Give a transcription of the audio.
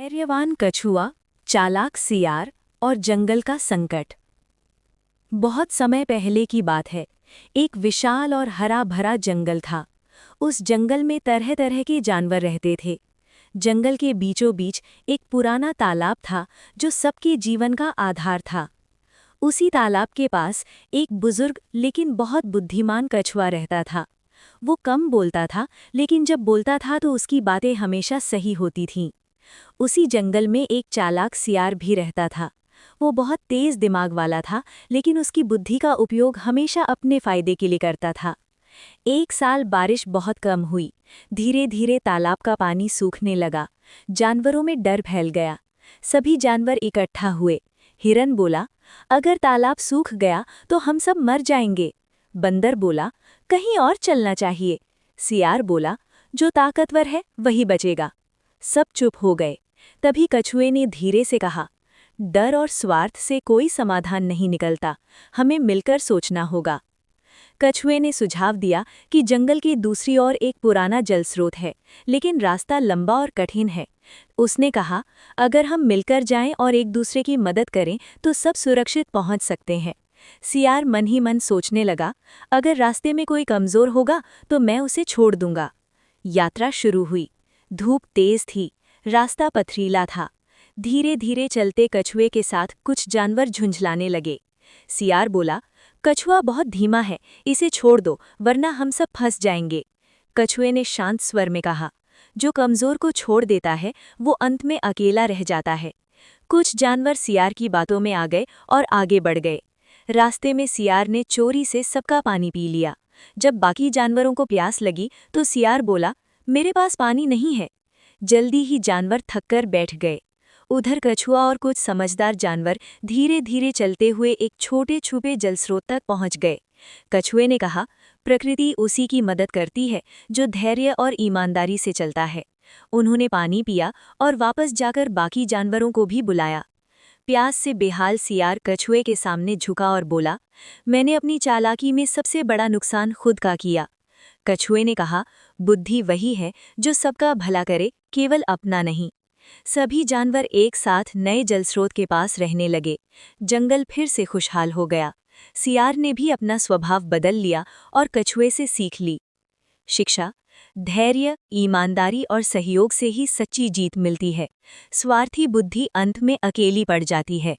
धैर्यवान कछुआ, चालाक सियार और जंगल का संकट। बहुत समय पहले की बात है। एक विशाल और हरा भरा जंगल था। उस जंगल में तरह तरह के जानवर रहते थे। जंगल के बीचों बीच एक पुराना तालाब था जो सबके जीवन का आधार था। उसी तालाब के पास एक बुजुर्ग लेकिन बहुत बुद्धिमान कछुआ रहता था। वो कम बोलता था, लेकिन जब बोलता था तो उसकी बातें हमेशा सही होती थीं। उसी जंगल में एक चालाक सियार भी रहता था। वो बहुत तेज दिमाग वाला था, लेकिन उसकी बुद्धि का उपयोग हमेशा अपने फायदे के लिए करता था। एक साल बारिश बहुत कम हुई। धीरे धीरे तालाब का पानी सूखने लगा। जानवरों में डर फैल गया। सभी जानवर इकट्ठा हुए। हिरन बोला, अगर तालाब सूख गया तो हम सब मर जाएंगे। बंदर बोला, कहीं और चलना चाहिए। सियार बोला, जो ताकतवर है वही बचेगा। सब चुप हो गए। तभी कछुए ने धीरे से कहा, डर और स्वार्थ से कोई समाधान नहीं निकलता, हमें मिलकर सोचना होगा। कछुए ने सुझाव दिया कि जंगल की दूसरी ओर एक पुराना जल स्रोत है, लेकिन रास्ता लंबा और कठिन है। उसने कहा, अगर हम मिलकर जाएं और एक दूसरे की मदद करें तो सब सुरक्षित पहुंच सकते हैं। सियार मन ही मन सोचने लगा, अगर रास्ते में कोई कमजोर होगा तो मैं उसे छोड़ दूंगा। यात्रा शुरू हुई। धूप तेज थी, रास्ता पथरीला था। धीरे धीरे चलते कछुए के साथ कुछ जानवर झुंझलाने लगे। सियार बोला, कछुआ बहुत धीमा है, इसे छोड़ दो वरना हम सब फंस जाएंगे। कछुए ने शांत स्वर में कहा, जो कमजोर को छोड़ देता है वो अंत में अकेला रह जाता है। कुछ जानवर सियार की बातों में आ गए और आगे बढ़ गए। रास्ते में सियार ने चोरी से सबका पानी पी लिया। जब बाकी जानवरों को प्यास लगी तो सियार बोला, मेरे पास पानी नहीं है। जल्दी ही जानवर थककर बैठ गए। उधर कछुआ और कुछ समझदार जानवर धीरे धीरे चलते हुए एक छोटे छुपे जलस्रोत तक पहुंच गए। कछुए ने कहा, प्रकृति उसी की मदद करती है जो धैर्य और ईमानदारी से चलता है। उन्होंने पानी पिया और वापस जाकर बाकी जानवरों को भी बुलाया। प्यास से बेहाल सियार कछुए के सामने झुका और बोला, मैंने अपनी चालाकी में सबसे बड़ा नुकसान खुद का किया। कछुए ने कहा, बुद्धि वही है जो सबका भला करे, केवल अपना नहीं। सभी जानवर एक साथ नए जलस्रोत के पास रहने लगे। जंगल फिर से खुशहाल हो गया। सियार ने भी अपना स्वभाव बदल लिया और कछुए से सीख ली। शिक्षा: धैर्य, ईमानदारी और सहयोग से ही सच्ची जीत मिलती है। स्वार्थी बुद्धि अंत में अकेली पड़ जाती है।